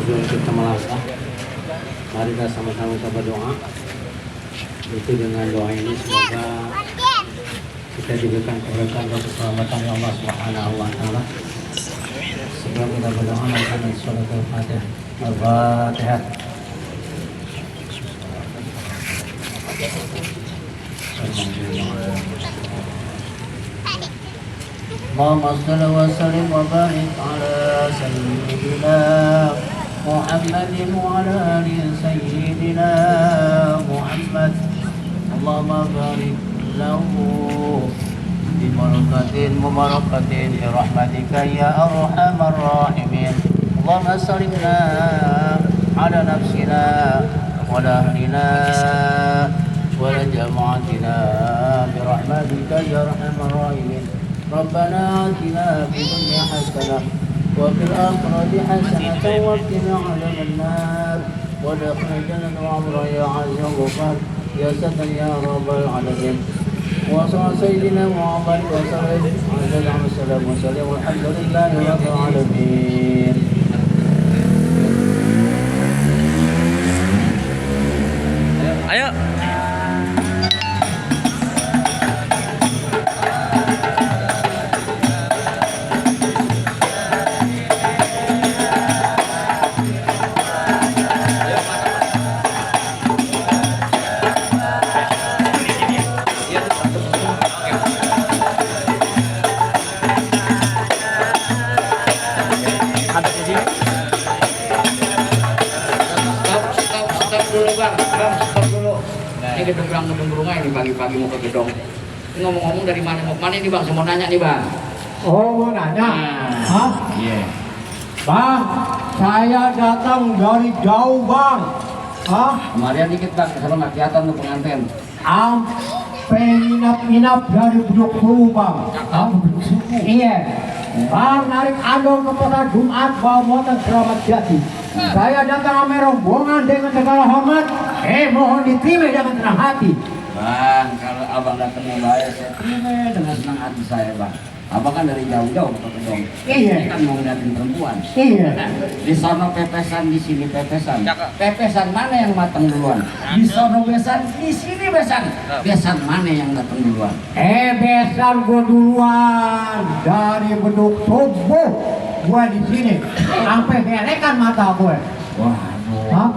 sebelum kita melangkah, mari kita sama-sama kita berdoa. Itu dengan doa ini semoga kita diberikan keberkahan dan keselamatan Allah Subhanahu wa taala. Sebelum kita berdoa, mari surat Al-Fatihah. Al-Fatihah. Allahumma shalli wa sallim wa barik ala sayyidina Muhammadin wa ala ali sayyidina Muhammad. Allahumma barik lahu bi barakatin mubarakatin bi rahmatika ya arhamar rahimin. Allahumma sallimna ala nafsina wa ala ahlina wa ala jama'atina bi rahmatika ya arhamar rahimin. Rabbana atina fid dunya hasanah wa fil akhirati hasanah wa qina adzaban nar wa adkhilna jannata ya azza wa ghafar ya sattar ya rabbal alamin. Wa sayyidina Muhammad wa sallallahu alaihi wasallam walhamdulillahi rabbil alamin. Ayo. Ini gedung rumah ini pagi-pagi mau ke gedung. Ini ngomong-ngomong dari mana mau kemana nih bang? Saya mau nanya nih bang. Oh mau nanya? Hah? Iya. Bang, saya datang dari jauh bang. Hah? Kemarin dikit bang, kesana nggak kelihatan tuh pengantin. Sampai minap-minap dari Beduk Suku bang. Hah? Beduk Suku? Iya. Bang narik andong ke pasar Jumat bawa muatan Keramat Jati. Saya datang sama rombongan dengan segala hormat. Mohon diterima dengan senang hati. Bang, kalau abang datang membayar saya terima dengan senang hati saya bang. Abang kan dari jauh-jauh ke gedung. Iya. Ini kan mau ngeliatin perempuan. Iya. Di sono pepesan, di sini pepesan. Pepesan mana yang matang duluan? Di sono besan, di sini besan. Besan mana yang datang duluan? Besan gua duluan dari Beduk Suku. Gua di sini sampai belekan mata gue. Waduh. Hah?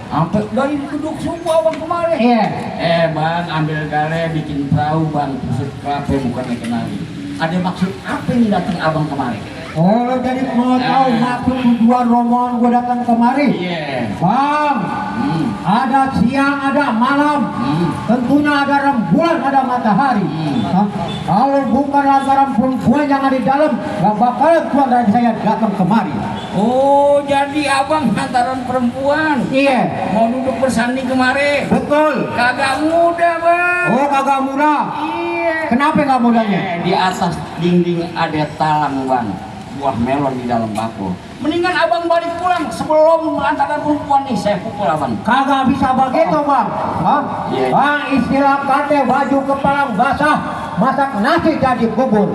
Sampai dari Beduk Suku abang kemarin. Iya. Bang, ambil gale bikin perahu bang, pusat kelapa bukan kenali. Ada maksud apa yang datang abang kemarin? Oh, jadi mau tahu maksud tujuan rombongan gue datang kemari? Iya. Bang, ada siang, ada malam, tentunya ada rembulan, ada matahari. Hah? Kalau bukan lantaran perempuan yang ada di dalam, gak bakalan tuan dari saya datang kemari. Oh, jadi abang lantaran perempuan. Iya. Mau duduk bersanding kemari. Betul. Kagak mudah bang. Oh, kagak murah. Iya. Kenapa gak mudahnya? Di atas dinding ada talang bang, buah melon di dalam bakul. Mendingan abang balik pulang sebelum lantaran perempuan nih saya pukul abang. Kagak bisa begitu bang. Hah? Iya. Bang, istilah kate baju kepalang basah, masak nasi jadi bubur.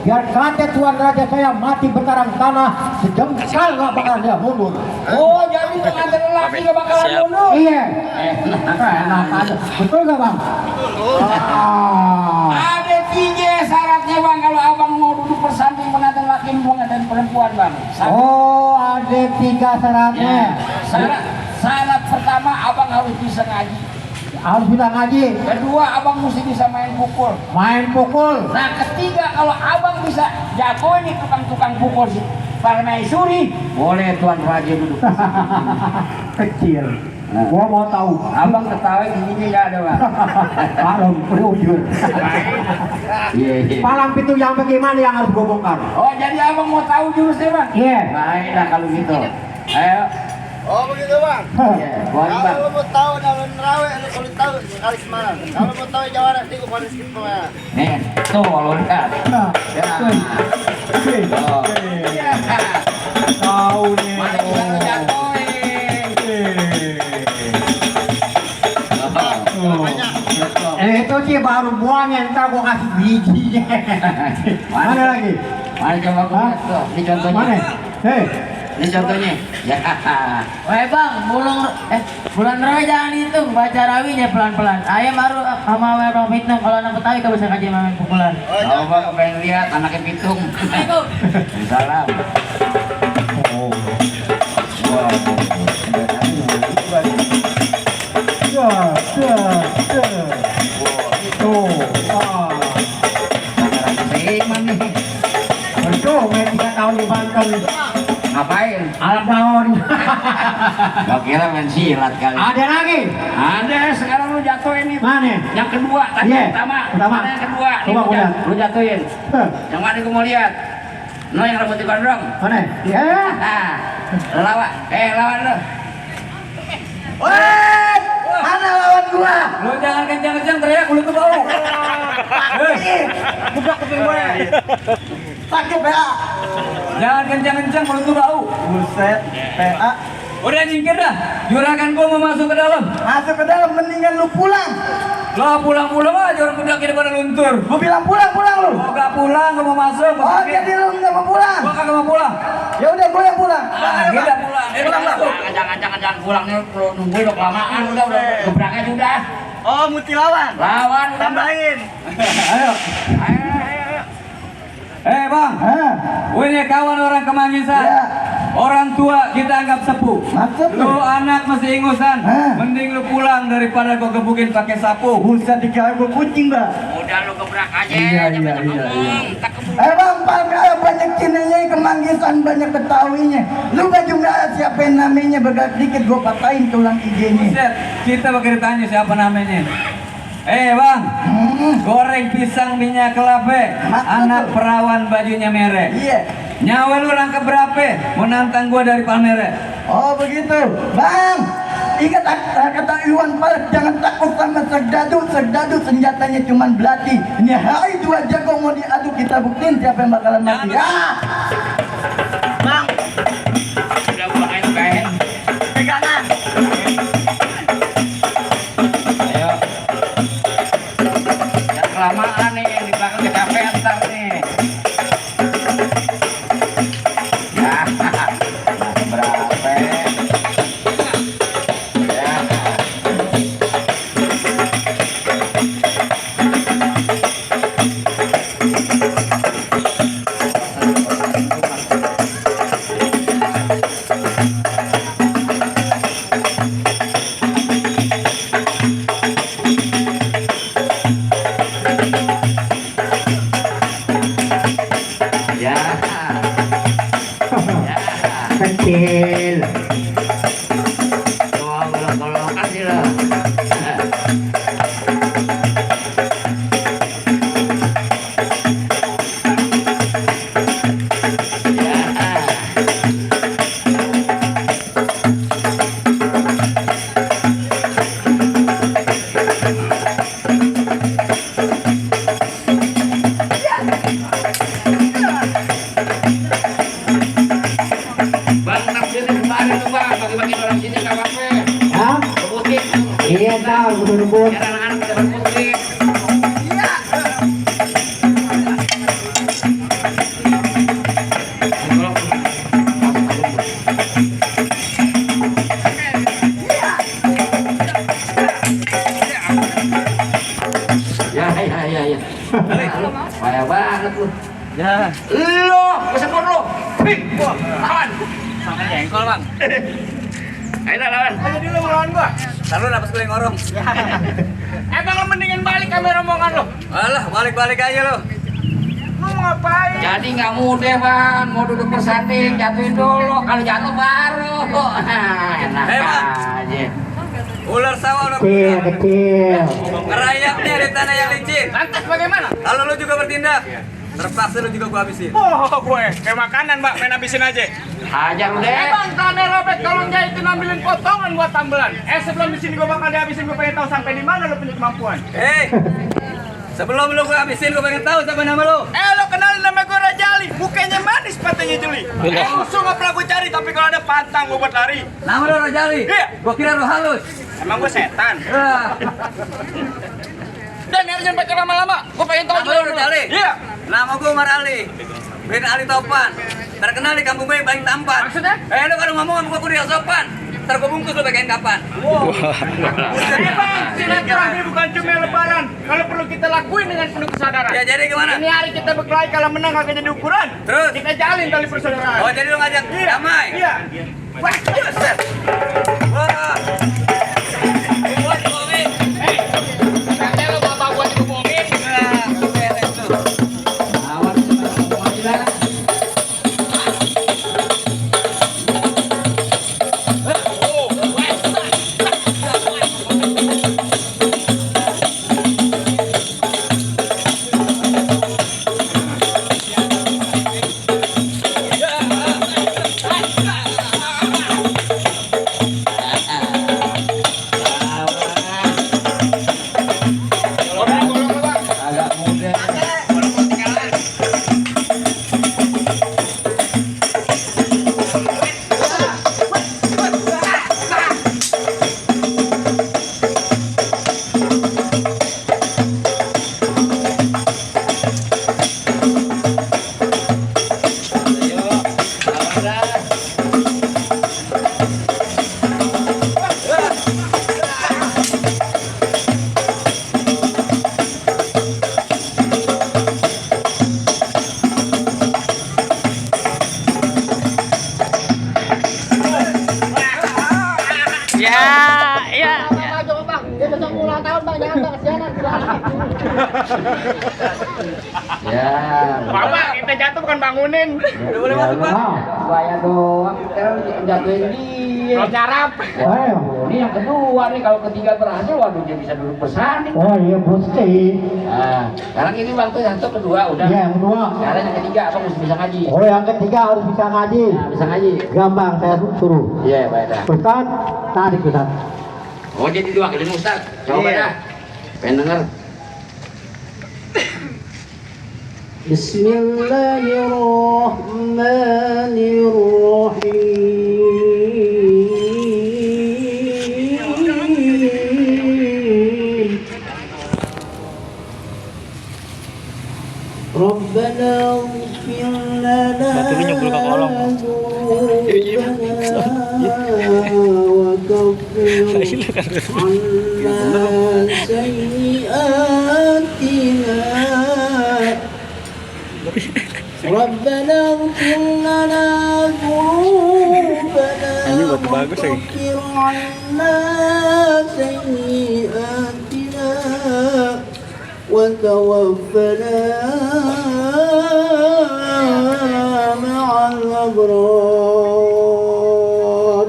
Biar kate tuan raja saya mati berkarang tanah, sejengkal gak bakal dia mundur. Oh, jadi pengantin lelaki gak bakalan Siap. Oh, mundur. iya. Enak aja. Betul gak bang? Ada 3 syaratnya bang kalau abang mau duduk bersanding pengantin laki pengantin perempuan bang. Oh, ada 3 syaratnya. Syarat pertama abang harus bisa ngaji. Harus bisa ngaji. Kedua abang mesti bisa main pukul. Main pukul. Nah ketiga kalau abang bisa jago ini tukang-tukang pukul sih permaisuri, boleh tuan raja duduk. Kecil. Gua mau tahu. Abang ketawa giginya nggak ada bang. Palang berujur. Iya. Palang pintu yang bagaimana yang harus gua bongkar? Oh jadi abang mau tahu jurusnya bang? Iya. Baiklah kalau gitu. Ayo. Oh begitu bang. Iya. Boleh bang. Kalau mau tahu dalam nerawih, kalau tahu kali semalam. Kalau mau tahu jawara, tiga kali skip ya. Nih, tuh kalau lihat. Ya. Oh. Iya. Tahu nih. Mana kita jagoin? Itu sih baru buahnya, ntar gua kasih bijinya. Mana lagi? Mana coba aku lihat tuh, ini contohnya. Mana? Hei, Ini contohnya. Ya. Weh bang, bulan rawi jangan hitung, baca rawinya pelan-pelan. Ayam baru sama Bang Pitung, kalau anak Betawi kau bisa kaji main pukulan. Oh, Bang, pengen lihat anaknya Pitung. Assalamualaikum. Salam. Oh. Wow. Itu. Seiman nih. Betul, main 3 tahun di Banten. Ngapain? Alam tahun. Gak kira main silat kali. Ada lagi? Ada, sekarang lu jatuhin nih. Mana? Yang kedua, tadi Iya, pertama. pertama. Mana yang kedua? Coba Nih, gua lihat. lu jatuhin. Yang mana gua mau lihat? No, yang rambut gondrong. Mana? Ya. Lawan. Lawan lu. Woi, mana lawan gua? Lu jangan kencang-kencang teriak, mulut tuh bau. Buka kuping gue. Sakit PA. Jangan kencang-kencang, mulut tuh bau. Buset, PA. Udah nyingkir dah. Juragan gua mau masuk ke dalam. Masuk ke dalam, mendingan lu pulang. Lah pulang-pulang aja orang pendaki daripada luntur. Gua bilang pulang lu. Gua gak pulang, gua mau masuk. Oh, jadi lu nggak mau pulang? Gua kagak mau pulang. Ya udah, gua yang pulang. Kita pulang. Pulang, jangan pulang nih, lu nungguin lo kelamaan, udah gebrangnya sudah. Oh, muti lawan. Lawan udah. Tambahin. Ayo. Bang, ini kawan orang Kemangisan. Ya. Orang tua kita anggap sepuh. Maksud Lu lu? anak masih ingusan. Hah? Mending lu pulang daripada gua gebukin pakai sapu. Buset, dikira gua kucing, Bang. Udah lu gebrak aja, Iya, jangan iya, banyak iya, ngomong. Tak kebun. Bang, banyak cinanya, Kemanggisan banyak Betawinya. Lu gak juga siapa yang namanya, begat dikit gua patahin tulang IG-nya. Buset, kita bakal ditanya siapa namanya. Bang, goreng pisang minyak kelapa, Maksud anak lu? perawan bajunya merah. Iya. Nyawa lu rangka berapa? Mau nantang gua dari Palmera. Oh begitu, Bang. Ingat kata Iwan Fals, jangan takut sama serdadu senjatanya cuma belati. Ini hari 2 jago mau diadu, kita buktiin siapa yang bakalan mati. Jangan. Ya. Bang, Udah pulang aja kain. pegangan. Ayo. Jangan kelamaan nih, di belakang kecapean ntar nih. Ya, masih berapa? Ya. Ya. Ya. Kecil. Kalau kasih lah. Bang, nafsir di kemarin tuh bang, bagi-bagi orang sini nggak apa-apa. Hah? Kebutin. Iya tahu, betul-betul. Biar anak-anak bisa berkutik. Ya. Payah banget lu. Ya. Lo, kesempur lo. Pik, lawan. Sampai jengkol, Bang. Ayo lawan. Jadi lu melawan gua. Taruh lah pas gue ngorong. Bang, lu mendingan balik kamera omongan lu. Alah, balik-balik aja lo. Lu mau ngapain? Jadi nggak mudah bang, mau duduk bersanding, jatuhin dulu. Kalau jatuh baru. Enak Bang. aja. Ular sawah udah Kecil, kecil. ngerayapnya di tanah yang licin. Lantas bagaimana? Kalau lu juga bertindak, terpaksa lu juga gua habisin. Oh, gue kayak makanan, Mbak. Main habisin aja. Hajar lu deh. Bang, tanah robek tolong jahitin ambilin potongan buat tambelan. Sebelum di sini gue bakal dihabisin, gue pengen tahu sampai di mana lo punya kemampuan. Sebelum lu gua habisin, gua pengen tahu siapa nama lu. Lo kenalin nama gue Raja Ali. Mukanya manis, patenya jeli. Musuh nggak pernah gue cari, tapi kalau ada pantang gue buat lari. Nama lu Rajali. Iya. Gua kira lu halus. Emang gue setan. Ah. Dan jangan pakai lama-lama. Gue pengen tahu Nama lu Rajali. Iya. Nama gua Umar Ali. Beda Ali Topan. Terkenal di kampung gue yang paling tampan. Maksudnya? Lu kalau ngomong sama gue dia sopan. Ntar gue bungkus lu pakain kapan. Bang, silaturahmi bukan cuma lebaran. Kalau perlu kita lakuin dengan penuh kesadaran. Ya jadi gimana? Ini hari kita berkelahi, kalau menang akan jadi ukuran. Terus? Kita jalin tali persaudaraan. Oh jadi lu ngajak damai? Iya. Wah, set. Wah. Gua dibohongin. Katanya lo bapak gua dibohongin. Nah, beres tuh. Awan semua tidak. Agak muda. Ya. Bapak, kita jatuh bukan bangunin. Udah boleh masuk, Pak. Saya doang, sekarang jatuhin dia. Kalau carap. Ayo. Ini yang kedua nih, kalau ketiga berhasil, waduh dia bisa duduk bersanding. Oh iya pasti. Nah, sekarang ini bang tuh yang tuh kedua udah. Iya yang kedua. Sekarang yang ketiga abang mesti bisa ngaji. Oh yang ketiga harus bisa ngaji. Nah, bisa ngaji. Gampang saya suruh. Iya, baik dah. Ustaz, tarik Ustaz. Oh jadi dua kali Ustaz. Coba Iya. dah. Pengen denger. Bismillahirrahmanirrahim. Rabbana ighfir lana wa kaffir anna sayyi'atina ربنا اغفر لنا ذنوبنا وكفر عنا سيئاتنا وتوفنا مع الأبرار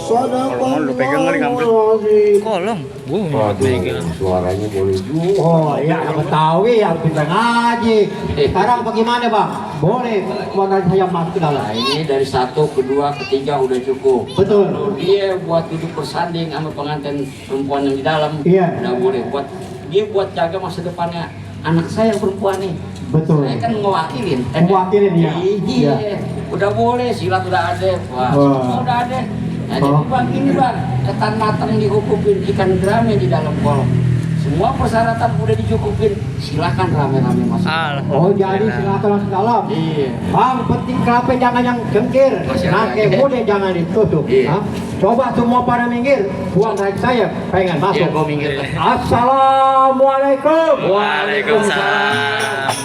صدق الله العظيم. Suaranya boleh juga. Oh iya, anak Betawi yang pintar ngaji. Sekarang bagaimana bang? Boleh keluarga saya masuk ke dalam. Nah ini dari satu, kedua, ketiga udah cukup. Betul. Dia buat duduk bersanding sama pengantin perempuan yang di dalam. Iya. Udah boleh. Dia buat jaga masa depannya anak saya perempuan nih. Betul. Saya kan ngewakilin. Mewakilin ya. Iya. Udah boleh, silat udah ada. Wah, Wah. semua udah ada. Nah, Oh. jadi bang ini bang, ketan matang dihukupin, ikan gerame di dalam kolong. Semua persyaratan udah dicukupin. Silakan rame-rame masuk. Oh jadi silakan masuk dalam. Iya. Bang, penting kelapa jangan yang cengkir, nangke muda jangan ditutup. Iya. Hah? Coba semua pada minggir, buang naik saya, pengen Iya, masuk. gua minggir. Assalamualaikum. Waalaikumsalam.